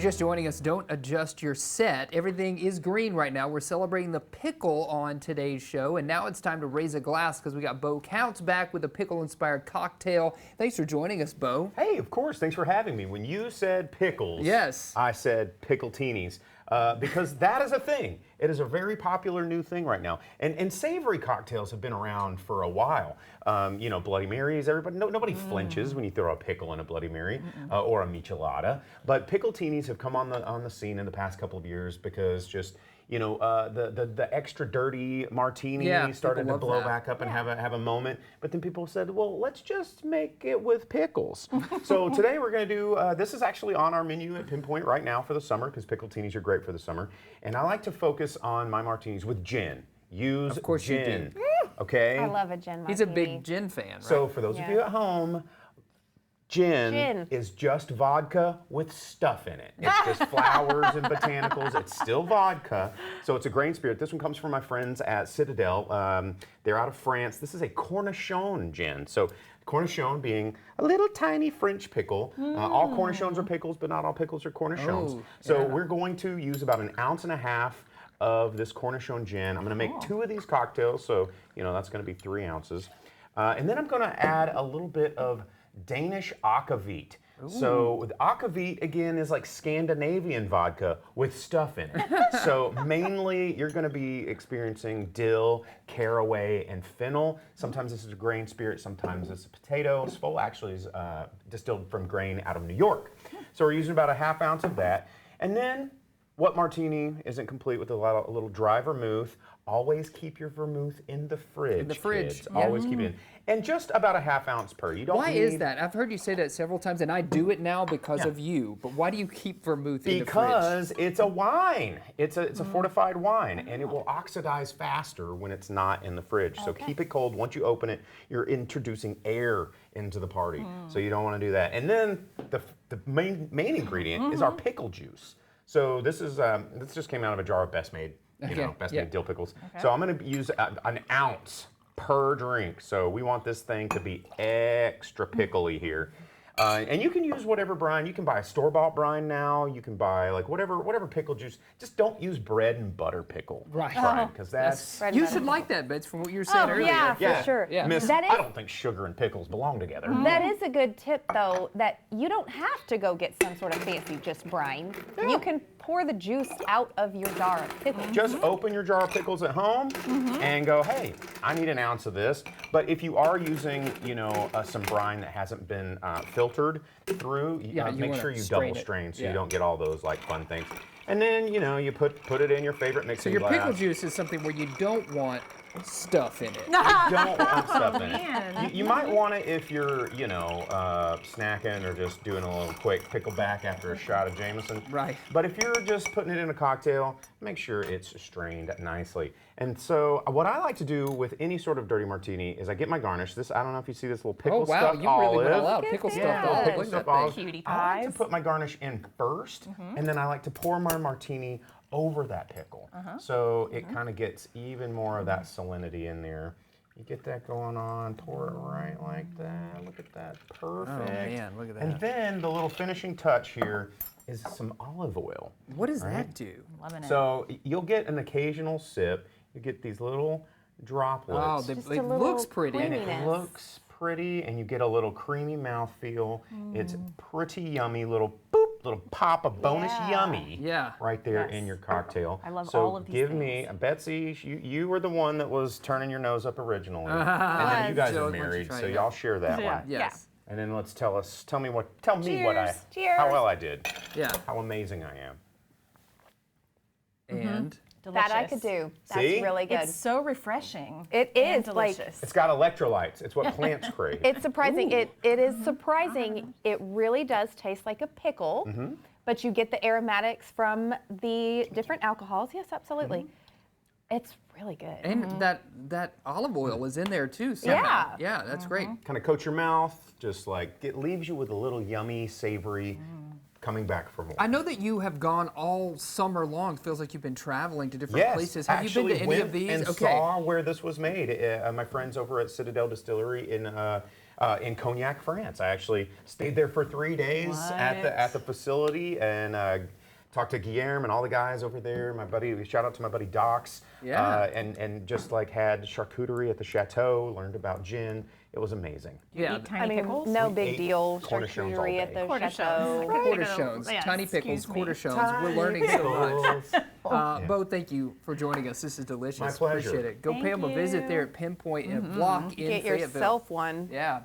Just joining us, don't adjust your set. Everything is green right now. We're celebrating the pickle on today's show, and now it's time to raise a glass because we got Bo Counts back with a pickle-inspired cocktail. Thanks for joining us, Bo. Hey, of course. Thanks for having me. When you said pickles, yes, I said pickle-teenies. Because that is a thing. It is a very popular new thing right now. And savory cocktails have been around for a while. You know, Bloody Marys, everybody, nobody flinches when you throw a pickle in a Bloody Mary or a michelada. But pickle-teenies have come on the scene in the past couple of years because just, you know, the extra dirty martini started to blow back up and have a moment. But then people said, well, let's just make it with pickles. So today we're going to do, this is actually on our menu at Pinpoint right now for the summer because pickle-teenies are great for the summer. And I like to focus on my martinis with gin. Use of course gin. You do. Okay? I love a gin martini. He's a big gin fan, right? So for those of you at home, Gin is just vodka with stuff in it. It's just flowers and botanicals. It's still vodka. So it's a grain spirit. This one comes from my friends at Citadel. They're out of France. This is a Cornichon gin. So Cornichon being a little tiny French pickle. All Cornichons are pickles, but not all pickles are Cornichons. So we're going to use about 1.5 ounces of this Cornichon gin. I'm going to make 2 of these cocktails. So, you know, that's going to be 3 ounces. And then I'm going to add a little bit of Danish akavit. So the akavit again is like Scandinavian vodka with stuff in it. So mainly you're going to be experiencing dill, caraway, and fennel. Sometimes this is a grain spirit, sometimes it's a potato. Sfoll actually is distilled from grain out of New York. So we're using about 1/2 ounce of that. And then what martini isn't complete with a little dry vermouth? Always keep your vermouth in the fridge. In the fridge. Kids. Always keep it in. And just about 1/2 ounce per. You don't Why need... is that? I've heard you say that several times, and I do it now because of you. But why do you keep vermouth in the fridge? Because it's a wine. It's a fortified wine, and it will oxidize faster when it's not in the fridge. So keep it cold. Once you open it, you're introducing air into the party. So you don't want to do that. And then the main ingredient is our pickle juice. So this just came out of a jar of Best Made, Best Made dill pickles. So I'm going to use 1 ounce per drink. So we want this thing to be extra pickly here. And you can use whatever brine. You can buy a store-bought brine now. You can buy like whatever pickle juice. Just don't use bread and butter pickle brine, because that's you should like that, Bets, from what you were saying earlier. Yeah, for sure. Yeah. Miss, I don't think sugar and pickles belong together. That is a good tip, though, that you don't have to go get some sort of fancy just brine. You can pour the juice out of your jar of pickles. Just open your jar of pickles at home and go, hey, I need 1 ounce of this. But if you are using, some brine that hasn't been filtered through, make sure you double strain so you don't get all those like fun things. And then, you put it in your favorite mixing glass. So your pickle juice is something where you don't want stuff in it. You don't want stuff in it. You might want it if you're, snacking or just doing a little quick pickleback after a shot of Jameson. Right. But if you're just putting it in a cocktail, make sure it's strained nicely. And so what I like to do with any sort of dirty martini is I get my garnish. This, I don't know if you see this little pickle stuffed olive. Oh, wow, you really went all out. Pickle stuffed olive. Pickle stuffed olive. Cutie I like to put my garnish in first, and then I like to pour my martini over that pickle. So it kind of gets even more of that salinity in there. You get that going on, pour it right like that. Look at that, perfect. Oh man, look at that. And then the little finishing touch here is some olive oil. What does that do? Loving it. So you'll get an occasional sip. You get these little droplets. Oh, it looks pretty. And it looks pretty, and you get a little creamy mouthfeel. It's pretty yummy, little pop of bonus yummy right there in your cocktail. I love all of these give me, Betsy, you were the one that was turning your nose up originally. And then you guys are married, so y'all share that one. Yes. And then let's tell me how well I did. Yeah. How amazing I am. And delicious. That I could do. That's really good. It's so refreshing. It is delicious. It's got electrolytes. It's what plants crave. It's surprising. It is surprising. It really does taste like a pickle, but you get the aromatics from the different alcohols. Yes, absolutely. It's really good. And that olive oil is in there too. Somehow. Yeah, that's great. Kind of coat your mouth. Just like it leaves you with a little yummy, savory. Coming back for more. I know that you have gone all summer long. Feels like you've been traveling to different places. Have you been to any of these? And saw where this was made. My friends over at Citadel Distillery in in Cognac, France. I actually stayed there for 3 days at the facility and talked to Guillermo and all the guys over there. My buddy, shout out to my buddy Docs. Yeah. And just like had charcuterie at the chateau, learned about gin. It was amazing. Yeah. Eat tiny pickles? no We big ate deal. cornichons all Charcuterie at day. the Cornichons. chateau. Cornichons, Yeah, tiny excuse pickles, me. cornichons. We're learning so much. Bo, thank you for joining us. This is delicious. My pleasure. Appreciate it. Go pay Thank them a visit you. there at Pinpoint and Block in Get Fayetteville. yourself one. Yeah.